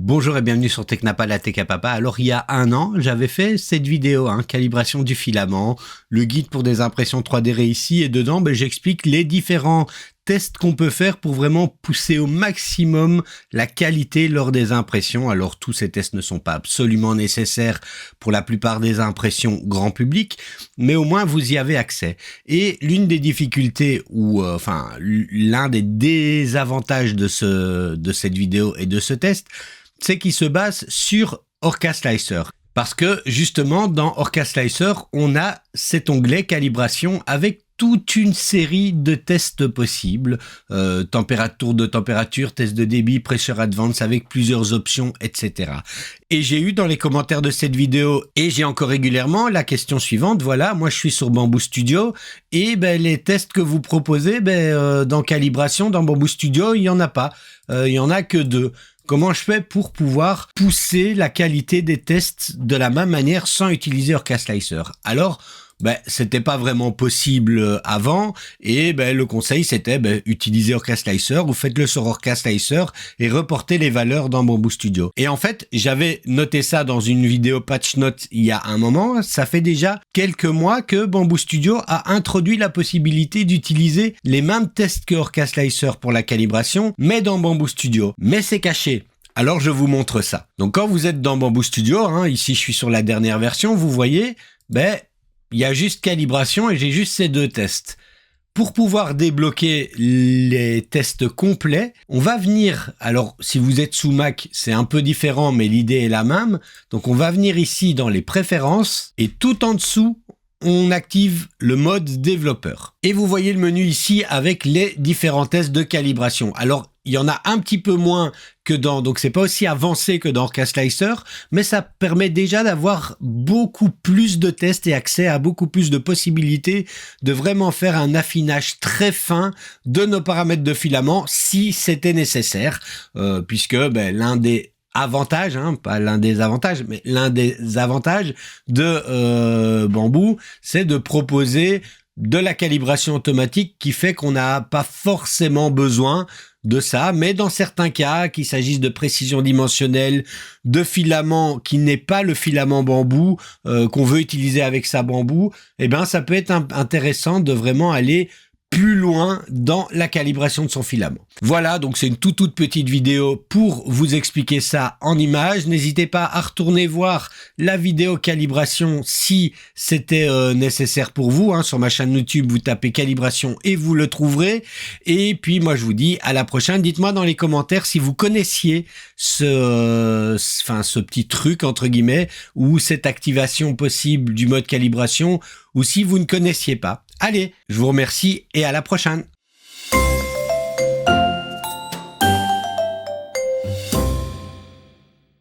Bonjour et bienvenue sur Technapa, la Tech à Papa. Alors il y a un an, j'avais fait cette vidéo, calibration du filament, le guide pour des impressions 3D réussies, et dedans j'explique les différents tests qu'on peut faire pour vraiment pousser au maximum la qualité lors des impressions. Alors tous ces tests ne sont pas absolument nécessaires pour la plupart des impressions grand public, mais au moins vous y avez accès. Et l'une des difficultés l'un des désavantages de cette vidéo et de ce test, c'est qu'il se base sur Orca Slicer. Parce que justement dans Orca Slicer, on a cet onglet calibration avec toute une série de tests possibles, tour de température, test de débit, pressure advance avec plusieurs options, etc. Et j'ai eu dans les commentaires de cette vidéo, et j'ai encore régulièrement la question suivante, voilà, moi je suis sur Bamboo Studio, et les tests que vous proposez, dans calibration, dans Bamboo Studio, il n'y en a pas, il n'y en a que 2. Comment je fais pour pouvoir pousser la qualité des tests de la même manière sans utiliser Orca Slicer? Alors, c'était pas vraiment possible avant, et le conseil c'était utiliser Orca Slicer, ou faites-le sur Orca Slicer et reportez les valeurs dans Bamboo Studio. Et en fait, j'avais noté ça dans une vidéo patch note il y a un moment. Ça fait déjà quelques mois que Bamboo Studio a introduit la possibilité d'utiliser les mêmes tests que Orca Slicer pour la calibration, mais dans Bamboo Studio. Mais c'est caché. Alors je vous montre ça. Donc quand vous êtes dans Bamboo Studio, ici je suis sur la dernière version, vous voyez, il y a juste calibration et j'ai juste ces 2 tests. Pour pouvoir débloquer les tests complets, on va venir, alors si vous êtes sous Mac, c'est un peu différent, mais l'idée est la même. Donc on va venir ici dans les préférences et tout en dessous, on active le mode développeur. Et vous voyez le menu ici avec les différents tests de calibration. Alors, il y en a un petit peu moins que donc c'est pas aussi avancé que dans Orca Slicer, mais ça permet déjà d'avoir beaucoup plus de tests et accès à beaucoup plus de possibilités de vraiment faire un affinage très fin de nos paramètres de filament si c'était nécessaire, puisque l'un des avantages, pas l'un des avantages, mais l'un des avantages de Bamboo, c'est de proposer de la calibration automatique qui fait qu'on n'a pas forcément besoin de ça, mais dans certains cas, qu'il s'agisse de précision dimensionnelle, de filament qui n'est pas le filament bambou, qu'on veut utiliser avec sa bambou, ça peut être intéressant de vraiment aller plus loin dans la calibration de son filament. Voilà, donc c'est une toute petite vidéo pour vous expliquer ça en images. N'hésitez pas à retourner voir la vidéo calibration si c'était nécessaire pour vous. Sur ma chaîne YouTube, vous tapez calibration et vous le trouverez. Et puis moi je vous dis à la prochaine. Dites-moi dans les commentaires si vous connaissiez ce petit truc entre guillemets, ou cette activation possible du mode calibration, ou si vous ne connaissiez pas. Allez, je vous remercie et à la prochaine.